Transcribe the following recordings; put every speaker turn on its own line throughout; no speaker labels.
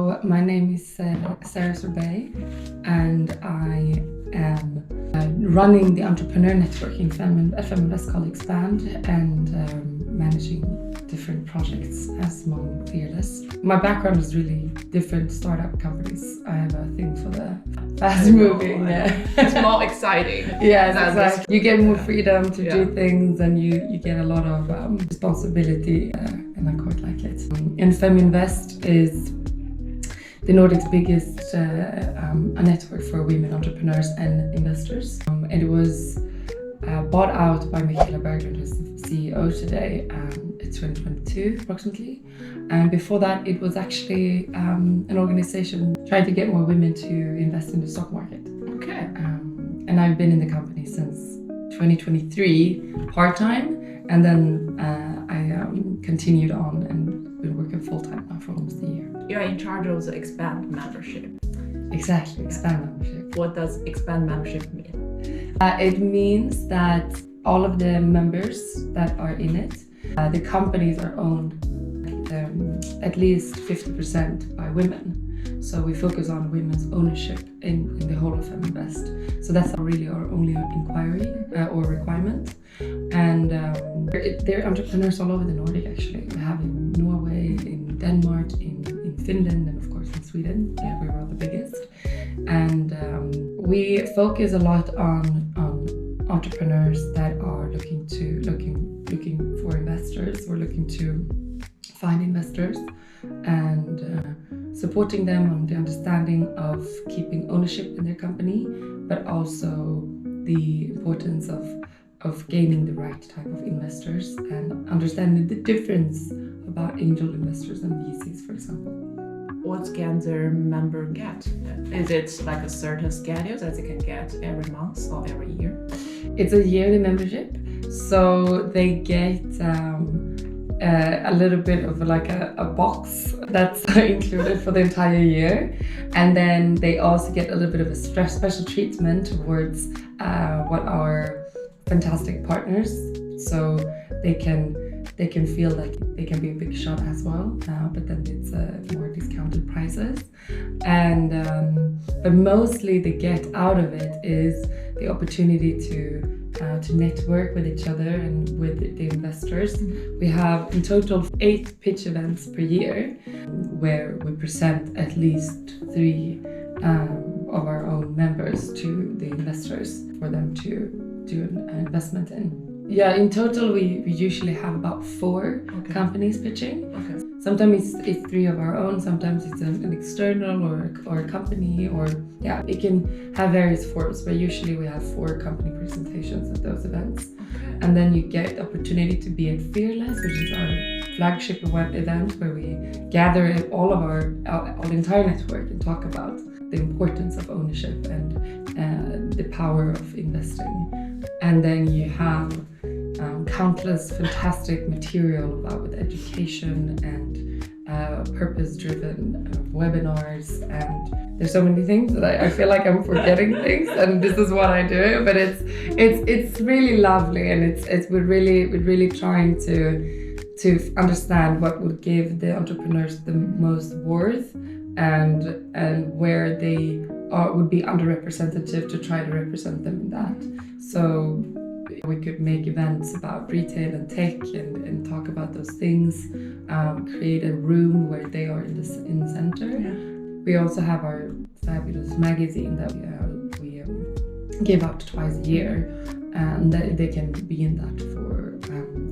So my name is Sarah Sorbet, and I am running the entrepreneur network in Feminvest called Expand, and managing different projects as Mom Fearless. My background is really different startup companies. I have a thing for the fast moving.
It's more exciting.
Yes, exactly. You get more freedom to do things, and you get a lot of responsibility, and I quite like it. And Feminvest is the Nordics' biggest a network for women entrepreneurs and investors. And it was bought out by Michaela Berglund, who's the CEO today. It's 2022 approximately. And before that, it was actually an organization trying to get more women to invest in the stock market.
Okay.
And I've been in the company since 2023 part-time, and then I continued on and been working full-time now for almost a year.
You're in charge of the Expand membership.
Exactly, Expand membership.
What does Expand membership mean?
It means that all of the members that are in it, the companies are owned at least 50% by women. So we focus on women's ownership in the whole of Feminvest. So that's really our only inquiry or requirement. And there are entrepreneurs all over the Nordic actually. We have in Norway, in Denmark, in Finland, and of course in Sweden. Yeah, we were the biggest. And we focus a lot on entrepreneurs that are looking for investors or looking to find investors, and supporting them on the understanding of keeping ownership in their company, but also the importance of gaining the right type of investors and understanding the difference about angel investors and VCs, for example.
What can their member get? Is it like a certain schedule that they can get every month or every year?
It's a yearly membership, so they get a little bit of like a box that's included for the entire year, and then they also get a little bit of a special treatment towards what our fantastic partners, so they can feel like they can be a big shot as well, but then it's more discounted prices. And but mostly they get out of it is the opportunity to network with each other and with the investors. We have in total 8 pitch events per year where we present at least 3 of our own members to the investors for them to do an investment in. Yeah, in total we usually have about 4 companies pitching. Okay. Sometimes it's 3 of our own, sometimes it's an external or a company, or it can have various forms, but usually we have 4 company presentations at those events. Okay. And then you get the opportunity to be at Fearless, which is our flagship event where we gather all of our entire network and talk about the importance of ownership and the power of investing. And then you have countless fantastic material about with education and purpose-driven webinars, and there's so many things that I feel like I'm forgetting things, and this is what I do. But it's really lovely, and we're really trying to understand what would give the entrepreneurs the most worth, and where they would be underrepresented to try to represent them in that. So we could make events about retail and tech and talk about those things, create a room where they are in the center. Yeah. We also have our fabulous magazine that we give out twice a year, and that they can be in that for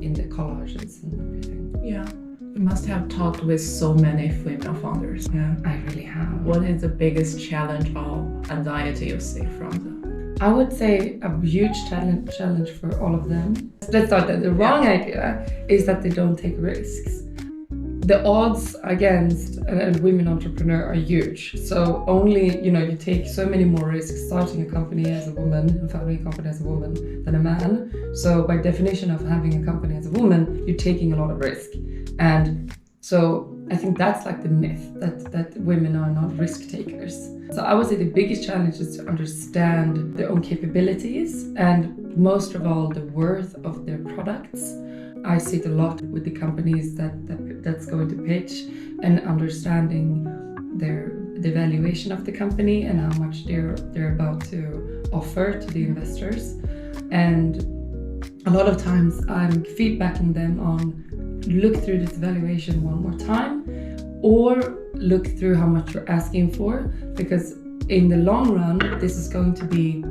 in the collages and everything.
Yeah. You must have talked with so many female founders.
Yeah, I really have.
What is the biggest challenge or anxiety you see from them?
I would say a huge challenge for all of them. Let's start that. The wrong idea is that they don't take risks. The odds against a women entrepreneur are huge. So only, you take so many more risks starting a company as a woman and founding a company as a woman than a man. So by definition of having a company as a woman, you're taking a lot of risk. And so I think that's like the myth that women are not risk takers. So I would say the biggest challenge is to understand their own capabilities and most of all the worth of their products. I see it a lot with the companies that's going to pitch, and understanding the valuation of the company and how much they're about to offer to the investors. And a lot of times I'm feedbacking them on look through this valuation one more time, or look through how much you're asking for, because in the long run this is going to be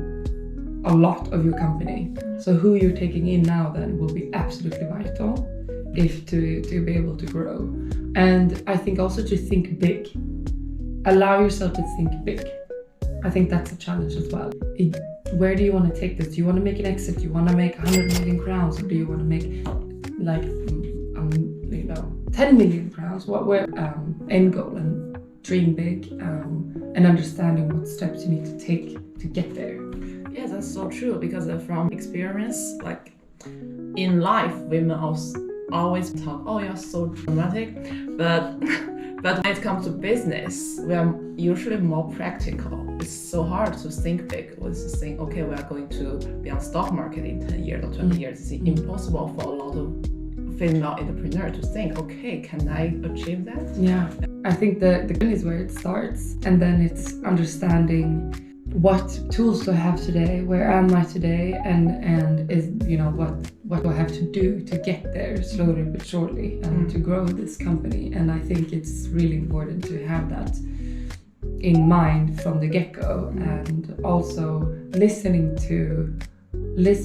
a lot of your company. So who you're taking in now then will be absolutely vital if to be able to grow. And I think also to think big. Allow yourself to think big. I think that's a challenge as well. Where do you want to take this? Do you want to make an exit? Do you want to make 100 million crowns, or do you want to make like 10 million crowns? What were end goal, and dream big, and understanding what steps you need to take to get there.
Yeah, that's so true, because from experience, like in life, women always talk, oh, you're so dramatic, but when it comes to business, we are usually more practical. It's so hard to think big. It's to think, okay, we are going to be on stock market in 10 years or 20 years. It's impossible for a lot of female entrepreneurs to think, okay, can I achieve that?
Yeah, I think the good is where it starts, and then it's understanding what tools do I have today, where am I today, and is what do I have to do to get there slowly but surely, and to grow this company. And I think it's really important to have that in mind from the get-go, and also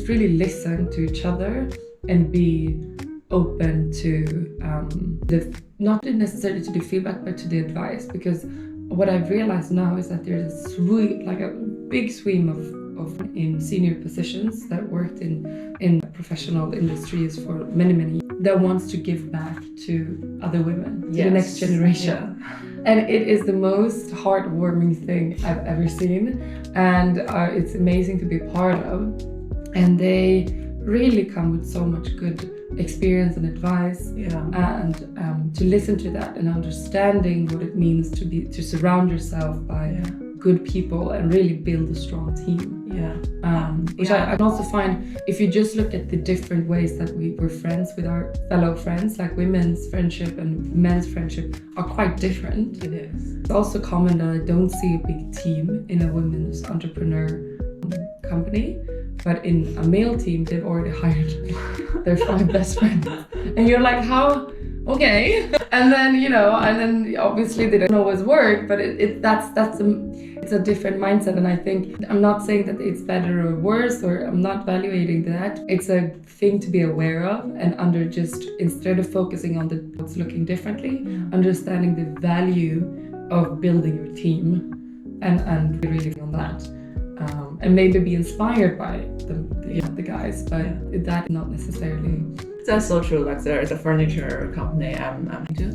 really listen to each other and be open to not necessarily to the feedback, but to the advice. Because what I've realized now is that there's a big stream of in senior positions that worked in professional industries for many years, that wants to give back to other women, to the next generation. Yeah. And it is the most heartwarming thing I've ever seen, and it's amazing to be a part of. And they really come with so much good experience and advice, and to listen to that and understanding what it means to surround yourself by good people and really build a strong team. Which I can also find, if you just look at the different ways that we were friends with our fellow friends, like women's friendship and men's friendship are quite different.
It is.
It's also common that I don't see a big team in a women's entrepreneur company. But in a male team, they've already hired their 5 best friends. And you're like, how? Okay. And then obviously they don't always work, but it's a different mindset. And I think, I'm not saying that it's better or worse, or I'm not evaluating that. It's a thing to be aware of, and instead of focusing on what's looking differently, understanding the value of building your team and really on that. And maybe be inspired by the guys, but that not necessarily.
That's so true. Like, there is a furniture company I'm into.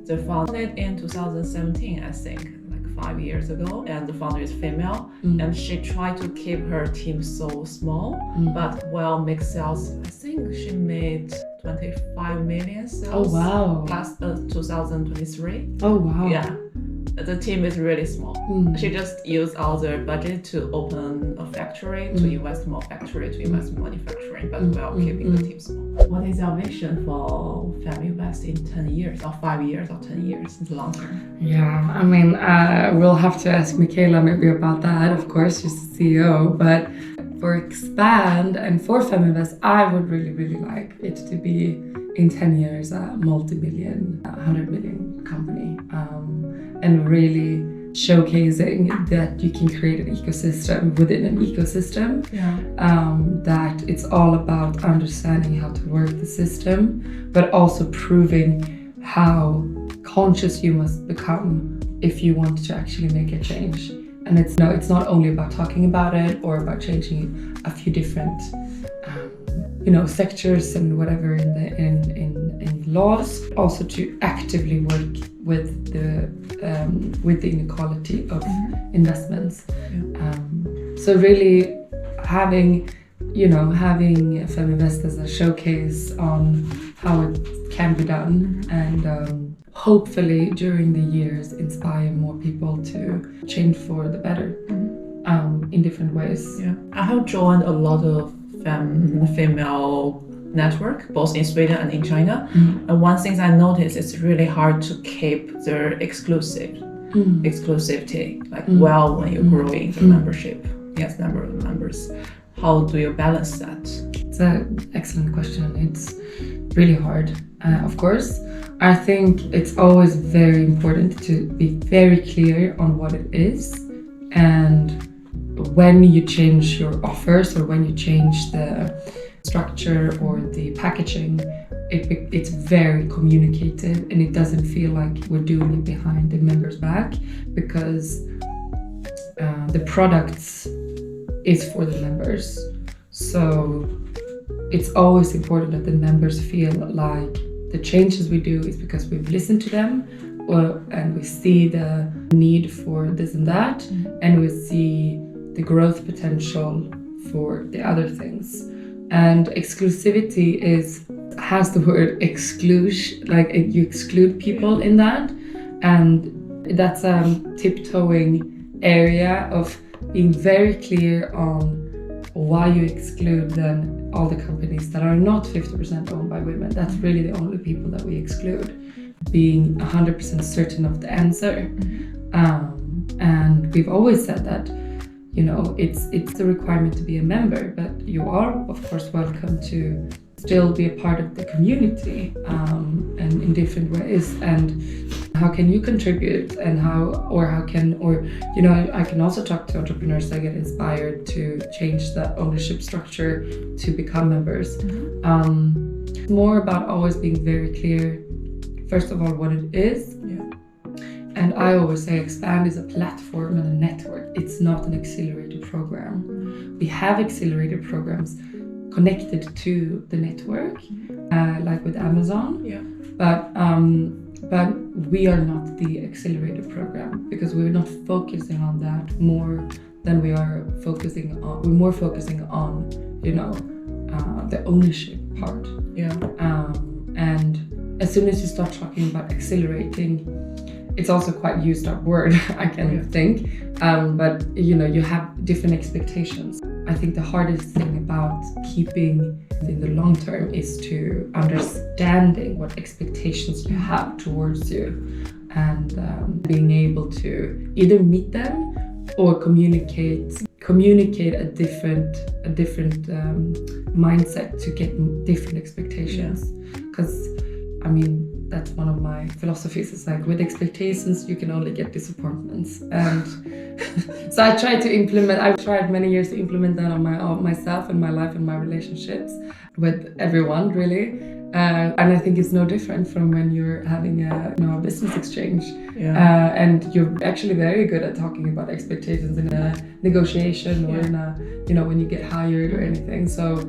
They founded in 2017, I think, like 5 years ago, and the founder is female, and she tried to keep her team so small, but make sales. I think she made 25 million sales.
Oh wow!
Last 2023.
Oh wow!
Yeah. The team is really small. She just used all their budget to open a factory, to invest more factory, to invest more manufacturing, but while keeping the team small. What is your vision for Feminvest in 10 years, or 5 years, or 10 years in the long term?
Yeah, I mean, we'll have to ask Michaela maybe about that. Of course, she's the CEO, but for Expand and for Feminvest, I would really like it to be in 10 years a multi-million, 100 million company. And really showcasing that you can create an ecosystem within an ecosystem. That it's all about understanding how to work the system, but also proving how conscious you must become if you want to actually make a change. And it's not only about talking about it or about changing a few different sectors and whatever in laws, also to actively work with the inequality of investments. So really having Feminvest as a showcase on how it can be done, and hopefully during the years inspire more people to change for the better in different ways.
I have joined a lot of female network, both in Sweden and in China. And one thing I noticed, it's really hard to keep their exclusive. exclusivity, like when you're growing the membership, number of members. How do you balance that?
It's an excellent question. It's really hard. Of course, I think it's always very important to be very clear on what it is, and when you change your offers or when you change the structure or the packaging, it's very communicated, and it doesn't feel like we're doing it behind the members' back, because the products is for the members. So it's always important that the members feel like the changes we do is because we've listened to them, and we see the need for this and that, and we see the growth potential for the other things. And exclusivity has the word exclude, like you exclude people in that, and that's a tiptoeing area of being very clear on why you exclude then all the companies that are not 50% owned by women. That's really the only people that we exclude, being 100% certain of the answer. And we've always said that, you know, it's a requirement to be a member, but you are of course welcome to still be a part of the community, and in different ways. And how can you contribute, and I can also talk to entrepreneurs that get inspired to change the ownership structure to become members. More about always being very clear, first of all, what it is. And I always say Expand is a platform and a network. It's not an accelerator program. We have accelerator programs connected to the network, like with Amazon. But we are not the accelerator program, because we're not focusing on that more than we are focusing on. We're more focusing on, the ownership part. And as soon as you start talking about accelerating, it's also quite used up word, I can think. But you have different expectations. I think the hardest thing about keeping in the long term is to understanding what expectations you have towards you, and being able to either meet them or communicate a different mindset to get different expectations. Because that's one of my philosophies. It's like, with expectations you can only get disappointments. And so I've tried many years to implement that on myself and my life and my relationships with everyone, really. And I think it's no different from when you're having a business exchange. And you're actually very good at talking about expectations in a negotiation or in when you get hired or anything. So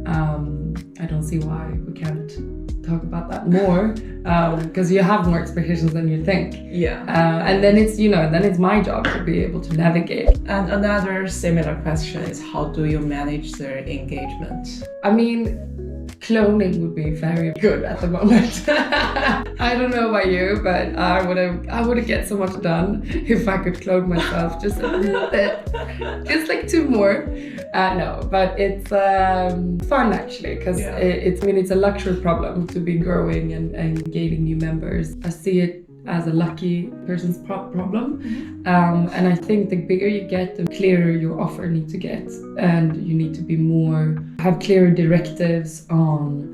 I don't see why we can't talk about that more, because you have more expectations than you think. And then it's my job to be able to navigate.
And another similar question is, how do you manage their engagement?
Cloning would be very good at the moment. I don't know about you, but I would get so much done if I could clone myself just a little bit, just like 2 more. No, but it's fun actually, because it's a luxury problem to be growing and gaining new members. I see it as a lucky person's problem. And I think the bigger you get, the clearer your offer needs to get, and you need to have clearer directives on,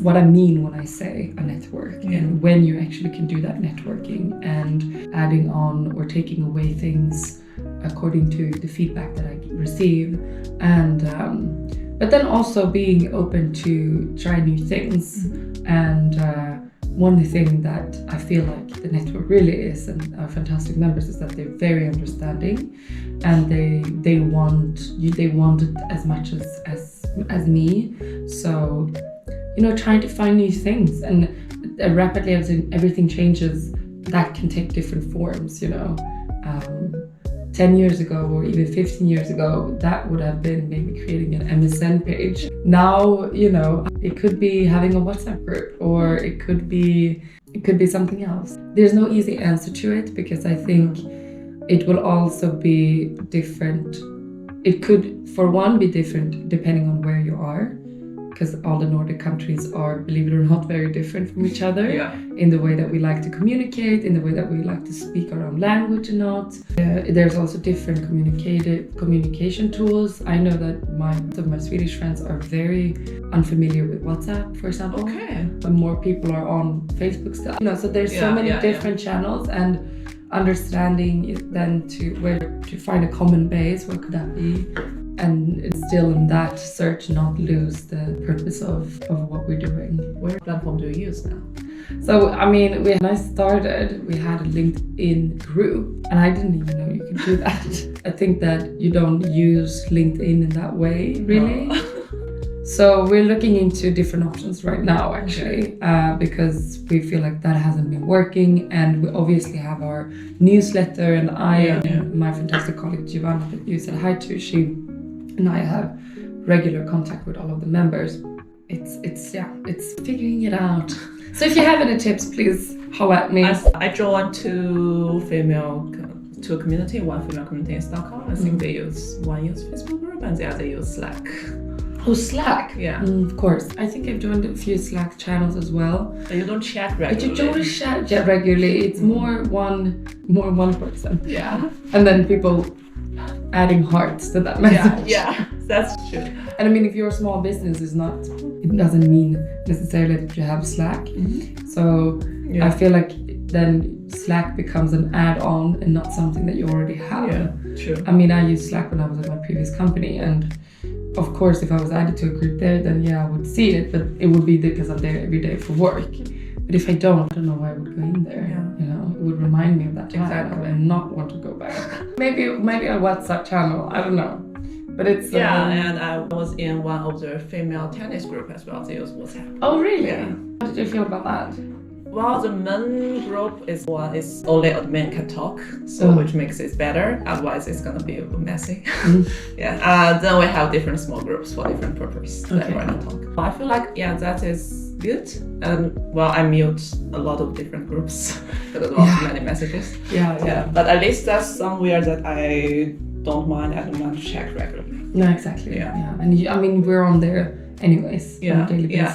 what I mean when I say a network, and when you actually can do that networking, and adding on or taking away things according to the feedback that I receive, and but then also being open to try new things. And one thing that I feel like the network really is, and our fantastic members, is that they're very understanding, and they want it as much as me. So trying to find new things, and rapidly as everything changes, that can take different forms. 10 years ago or even 15 years ago, that would have been maybe creating an MSN page. Now, it could be having a WhatsApp group, or it could be something else. There's no easy answer to it, because I think it will also be different. It could, for one, be different depending on where you are. because all the Nordic countries are, believe it or not, very different from each other in the way that we like to communicate, in the way that we like to speak our own language or not. There's also different communication tools. I know that some of my Swedish friends are very unfamiliar with WhatsApp, for example.
Okay.
But more people are on Facebook still. So there's so many different channels, and understanding then where to find a common base, what could that be? And it's still in that search, not lose the purpose of what we're doing.
What platform do you use now?
So, I mean, when I started, we had a LinkedIn group, and I didn't even know you could do that. I think that you don't use LinkedIn in that way, really. No. So we're looking into different options right now, actually, because we feel like that hasn't been working. And we obviously have our newsletter, and my fantastic colleague Giovanna, that you said hi to, she and I have regular contact with all of the members. It's figuring it out. So if you have any tips, please holler at me.
I joined two community. One female community in Stockholm. I think one use Facebook group and the other use Slack.
Oh, Slack?
Yeah.
Of course. I think I've joined a few Slack channels as well.
But you don't chat regularly.
But you don't chat regularly. It's more one person.
Yeah.
And then people adding hearts to that message.
Yeah, that's true.
And I mean, if you're a small business, it doesn't mean necessarily that you have Slack. Mm-hmm. So I feel like then Slack becomes an add-on and not something that you already have.
Yeah, true.
I mean, I used Slack when I was at my previous company, and of course, if I was added to a group there, then I would see it, but it would be because I'm there every day for work. But if I don't know why I would go in there.
Yeah.
It would remind me of that time.
Exactly.
I would not want to go back. maybe a WhatsApp channel. I don't know. But it's
and I was in one of the female tennis group as well. They use WhatsApp.
Oh really?
Yeah.
How did you feel about that?
Well, the men group is only a man can talk, which makes it better. Otherwise, it's gonna be messy. Then we have different small groups for different purposes that we're gonna talk. I feel like that is good. I mute a lot of different groups because there are many messages. Yeah. But at least that's somewhere that I don't mind. I don't mind to check regularly.
No, exactly. Yeah. And I mean, we're on there anyways on a daily basis.